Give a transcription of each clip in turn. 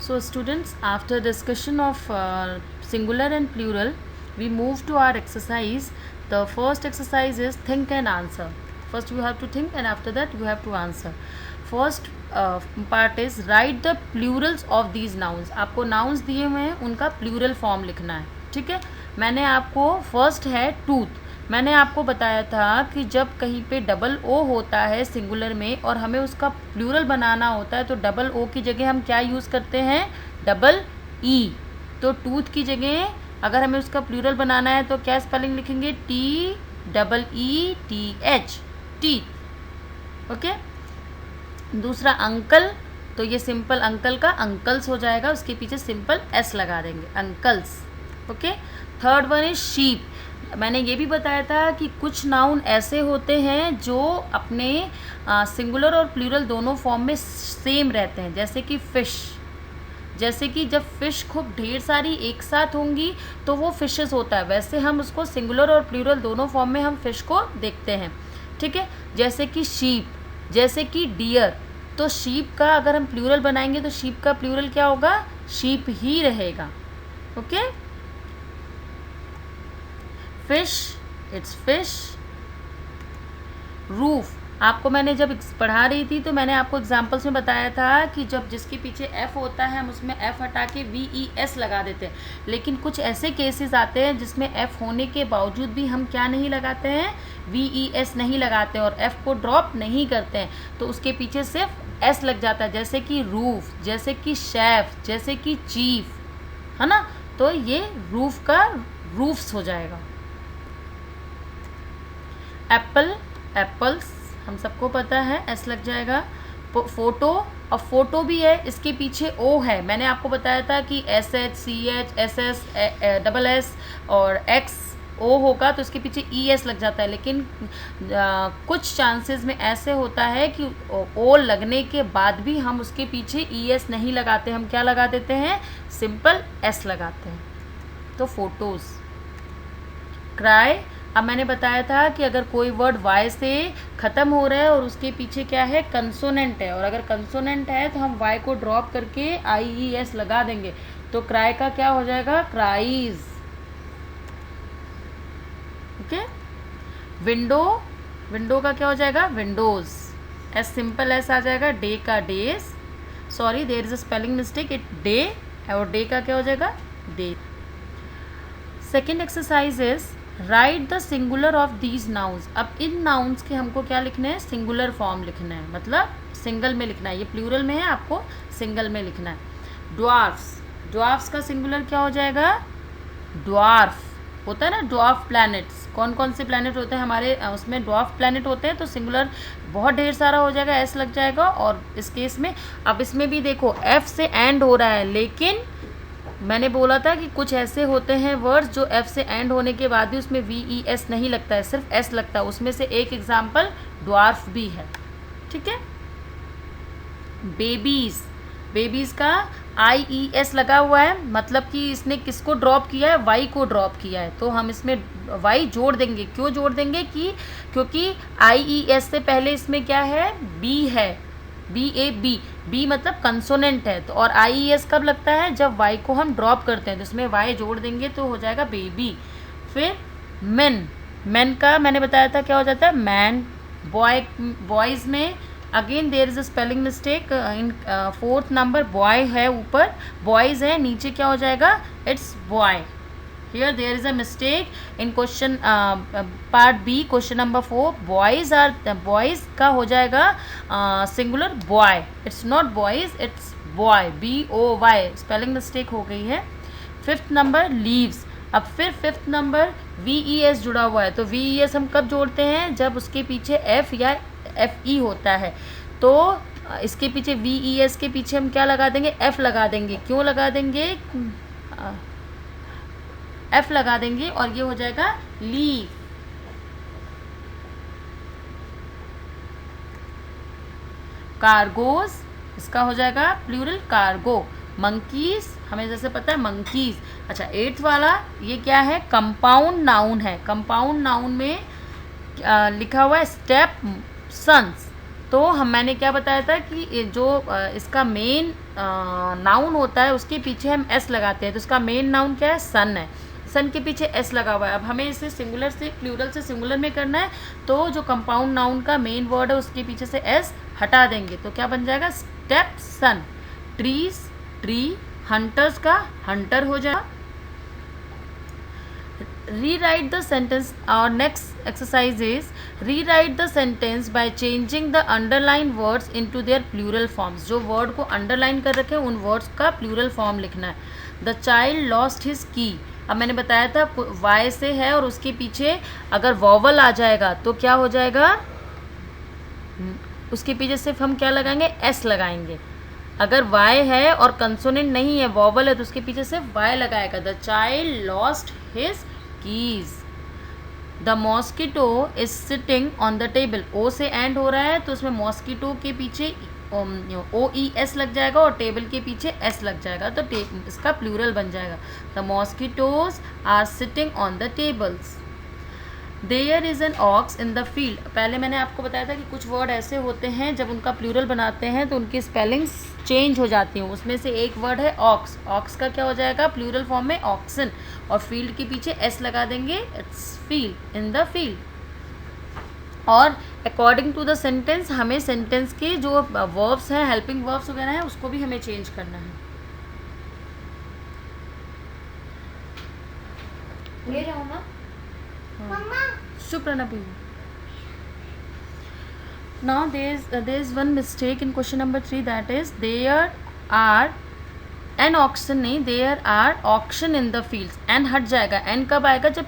So students, after discussion of singular and plural, we move to our exercise. The first exercise is think and answer. First you have to think and after that you have to answer. First part is write the plurals of these nouns. आपको nouns दिए हुए हैं, उनका plural form लिखना है. ठीक है. मैंने आपको फर्स्ट है टूथ. मैंने आपको बताया था कि जब कहीं पे डबल ओ होता है सिंगुलर में और हमें उसका प्लूरल बनाना होता है तो डबल ओ की जगह हम क्या यूज़ करते हैं, डबल ई. तो टूथ की जगह अगर हमें उसका प्लूरल बनाना है तो क्या स्पेलिंग लिखेंगे, T double E T H, teeth. Okay. दूसरा अंकल, तो ये सिंपल अंकल का अंकल्स हो जाएगा, उसके पीछे सिंपल एस लगा देंगे, uncles. Okay. Third one is sheep. मैंने ये भी बताया था कि कुछ नाउन ऐसे होते हैं जो अपने सिंगुलर और प्लूरल दोनों फॉर्म में सेम रहते हैं, जैसे कि फ़िश. जैसे कि जब फ़िश खूब ढेर सारी एक साथ होंगी तो वो फिशेस होता है, वैसे हम उसको सिंगुलर और प्लूरल दोनों फॉर्म में हम फ़िश को देखते हैं. ठीक है. जैसे कि शीप, जैसे कि डियर. तो शीप का अगर हम प्लूरल बनाएंगे तो शीप का प्लूरल क्या होगा, शीप ही रहेगा. Okay. Fish, it's fish. Roof, आपको मैंने जब पढ़ा रही थी तो मैंने आपको एग्जांपल्स में बताया था कि जब जिसके पीछे एफ होता है हम उसमें एफ हटा के वी ई एस लगा देते हैं, लेकिन कुछ ऐसे केसेस आते हैं जिसमें एफ होने के बावजूद भी हम क्या नहीं लगाते हैं, वी ई एस नहीं लगाते और एफ को ड्रॉप नहीं करते हैं, तो उसके पीछे सिर्फ एस लग जाता है. जैसे कि रूफ, जैसे कि शेफ, जैसे कि चीफ, है ना. तो ये रूफ का रूफ्स हो जाएगा. एप्पल, एप्पल्स, हम सबको पता है एस लग जाएगा. फोटो, अब फोटो भी है, इसके पीछे ओ है. मैंने आपको बताया था कि S H C H S S double S और एक्स ओ होगा तो इसके पीछे ई एस लग जाता है, लेकिन कुछ चांसेस में ऐसे होता है कि ओ लगने के बाद भी हम उसके पीछे ई एस नहीं लगाते, हम क्या लगा देते हैं, सिंपल एस लगाते हैं. तो फोटोज़. क्राई, अब मैंने बताया था कि अगर कोई वर्ड वाई से ख़त्म हो रहा है और उसके पीछे क्या है, कंसोनेंट है, और अगर कंसोनेंट है तो हम वाई को ड्रॉप करके आई ई एस लगा देंगे, तो क्राई का क्या हो जाएगा, क्राइज. ओके. विंडो, विंडो का क्या हो जाएगा, विंडोज़. एस सिंपल एस आ जाएगा. डे का days. Sorry, there is a spelling mistake, it day, और डे का क्या हो जाएगा, day. Second exercise is write the singular of these nouns. अब इन नाउन्स के हमको क्या लिखना है, सिंगुलर फॉर्म लिखना है, मतलब सिंगल में लिखना है. ये प्लूरल में है, आपको सिंगल में लिखना है. ड्वार्फ्स, ड्वार्फ्स का सिंगुलर क्या हो जाएगा, ड्वार्फ. होता है ना ड्वार्फ प्लैनेट्स, कौन कौन से प्लैनेट होते हैं हमारे उसमें ड्वार्फ प्लैनेट होते हैं, तो सिंगुलर बहुत ढेर सारा हो जाएगा, एस लग जाएगा. और इस केस में अब इसमें भी देखो एफ से एंड हो रहा है, लेकिन मैंने बोला था कि कुछ ऐसे होते हैं वर्ड्स जो एफ से एंड होने के बाद भी उसमें वी ई एस नहीं लगता है, सिर्फ एस लगता है. उसमें से एक एग्जाम्पल ड्वार्फ भी है. ठीक है. बेबीज, बेबीज का आई ई एस लगा हुआ है, मतलब कि इसने किसको ड्रॉप किया है, वाई को ड्रॉप किया है, तो हम इसमें वाई जोड़ देंगे. क्यों जोड़ देंगे, कि क्योंकि आई ई एस से पहले इसमें क्या है, बी है, बी ए बी, बी मतलब कंसोनेंट है. तो और आई ई एस कब लगता है, जब वाई को हम ड्रॉप करते हैं, तो इसमें वाई जोड़ देंगे तो हो जाएगा बेबी. फिर मेन, मेन का मैंने बताया था क्या हो जाता है, मैन. बॉय, बॉयज़ में again there is a spelling mistake in fourth number, boy है ऊपर, बॉयज़ है नीचे, क्या हो जाएगा, it's boy. Here there is a mistake in question part B, question number 4. Boys are, boys का हो जाएगा singular boy. It's not boys, it's boy. B-O-Y. Spelling mistake हो गई है. Fifth number leaves. अब फिर फिफ्थ नंबर VES जुड़ा हुआ है, तो VES हम कब जोड़ते हैं, जब उसके पीछे F या FE होता है. तो इसके पीछे VES के पीछे हम क्या लगा देंगे, F लगा देंगे. क्यों लगा देंगे, एफ लगा देंगे और ये हो जाएगा लीव. कार्गोज, इसका हो जाएगा प्लूरल कार्गो. मंकीज, हमें जैसे पता है मंकीज. अच्छा, एट्थ वाला ये क्या है, कंपाउंड नाउन है. कंपाउंड नाउन में लिखा हुआ है स्टेप सन्स. तो मैंने क्या बताया था कि जो इसका मेन नाउन होता है उसके पीछे हम एस लगाते हैं, तो इसका मेन नाउन क्या है, सन है, सन के पीछे एस लगा हुआ है। अब हमें इसे सिंगुलर से प्लूरल से सिंगुलर में करना है, तो जो कंपाउंड नाउन का मेन वर्ड है उसके पीछे से एस हटा देंगे, तो क्या बन जाएगा, स्टेप सन। ट्रीज ट्री, हंटर्स का हंटर हो जाएगा। Rewrite the sentence. Our next exercise is rewrite the sentence by changing the underlined words into their plural forms. जो word को underline कर रखे हैं उन words का plural form लिखना है। The child lost his key. अब मैंने बताया था y से है और उसके पीछे अगर vowel आ जाएगा तो क्या हो जाएगा, उसके पीछे सिर्फ हम क्या लगाएंगे, s लगाएंगे। अगर y है और कंसोनेंट नहीं है, vowel है, तो उसके पीछे सिर्फ y लगाएगा। The child lost his keys. The mosquito is sitting on the table. ओ से एंड हो रहा है तो उसमें मॉस्किटो के पीछे ओ ई एस लग जाएगा और टेबल के पीछे एस लग जाएगा, तो इसका प्लूरल बन जाएगा। The mosquitoes are sitting on the tables. There is an ox in the field. पहले मैंने आपको बताया था कि कुछ वर्ड ऐसे होते हैं जब उनका प्लूरल बनाते हैं तो उनकी स्पेलिंग्स चेंज हो जाती हैं। उसमें से एक वर्ड है ऑक्स। ऑक्स का क्या हो जाएगा प्लूरल फॉर्म में, ऑक्सन, और फील्ड के पीछे एस लगा देंगे, it's field, in the field. और अकॉर्डिंग टू द सेंटेंस हमें सेंटेंस के जो वर्ब्स हैं, हेल्पिंग वर्ब्स वगैरह हैं, उसको भी हमें चेंज करना है। ले जाओ ना Supranabhi. Now there is one mistake in question number 3, that is there are an auction नहीं, there are auction in the fields। n हट जाएगा। n कब आएगा, जब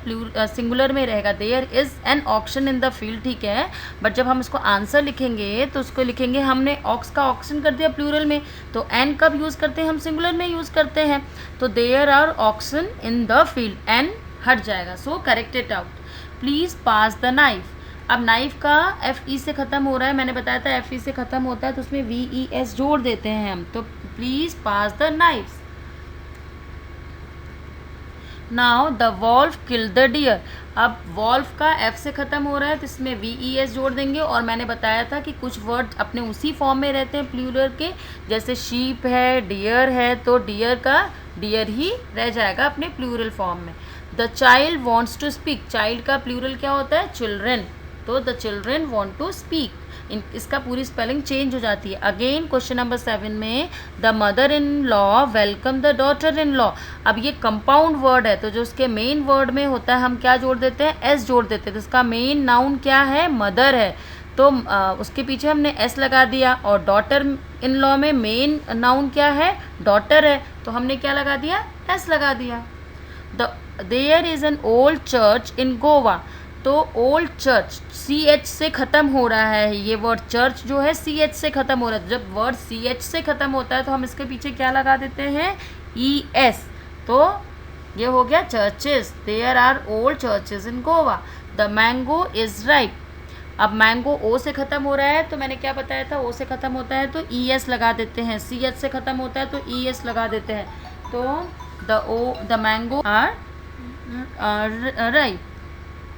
सिंगुलर में रहेगा। there is an auction in the field, ठीक है, बट जब हम इसको आंसर लिखेंगे तो उसको लिखेंगे, हमने ऑक्स का ऑक्शन कर दिया प्लूरल में, तो n कब यूज़ करते हैं, हम सिंगुलर में यूज़ करते हैं। तो there are auction in the field, n हट जाएगा। So correct it out. Please pass the knife. अब नाइफ का एफ ई से ख़त्म हो रहा है, मैंने बताया था एफ ई से ख़त्म होता है तो उसमें वी ई एस जोड़ देते हैं हम, तो please pass the knife. Now the wolf kill the deer. अब वॉल्फ का एफ से ख़त्म हो रहा है तो इसमें वी ई एस जोड़ देंगे, और मैंने बताया था कि कुछ वर्ड अपने उसी फॉर्म में रहते हैं प्लूरल के, जैसे शीप है, डियर है, तो डियर का डियर ही रह जाएगा अपने प्लूरल फॉर्म में। The child wants to speak. Child का प्लूरल क्या होता है, चिल्ड्रेन, तो the children want to speak. इसका पूरी स्पेलिंग चेंज हो जाती है। अगेन क्वेश्चन नंबर 7 में the mother in law welcome the daughter in law. अब ये कंपाउंड वर्ड है तो जो उसके मेन वर्ड में होता है हम क्या जोड़ देते हैं, एस जोड़ देते हैं। तो इसका मेन नाउन क्या है, मदर है, तो उसके पीछे हमने एस लगा दिया। और डॉटर इन लॉ में मेन नाउन क्या है, डॉटर है, तो हमने क्या लगा दिया, एस लगा दिया। There is an old church in Goa. तो ओल्ड चर्च सी एच से ख़त्म हो रहा है, ये वर्ड चर्च जो है सी एच से ख़त्म हो रहा है। जब वर्ड सी एच से ख़त्म होता है तो हम इसके पीछे क्या लगा देते हैं, ई एस, तो ये हो गया churches. There are old churches in Goa. The mango is ripe. अब मैंगो ओ से ख़त्म हो रहा है तो मैंने क्या बताया था, ओ से ख़त्म होता है तो ई एस लगा देते हैं, सी एच से ख़त्म होता है तो ई एस लगा देते हैं, तो the mango are ripe.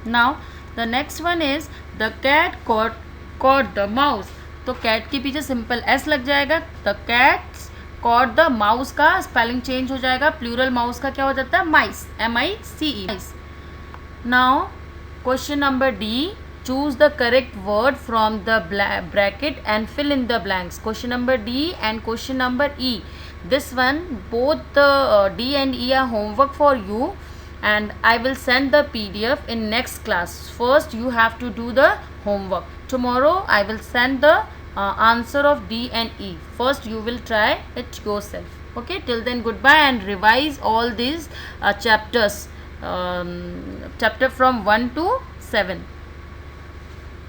Now the next one is the cat caught the mouse. तो कैट के पीछे सिंपल एस लग जाएगा। The cats caught the mouse का स्पेलिंग चेंज हो जाएगा, प्लूरल माउस का क्या हो जाता है, mice, MICE। Now question number D, choose the correct word from the bracket and fill in the blanks. Question number D and question number E. This one, both the D and E are homework for you, and I will send the PDF in next class. First you have to do the homework. Tomorrow I will send the answer of D and E. First you will try it yourself. Okay, till then goodbye, and revise all these chapters, chapter from 1 to 7.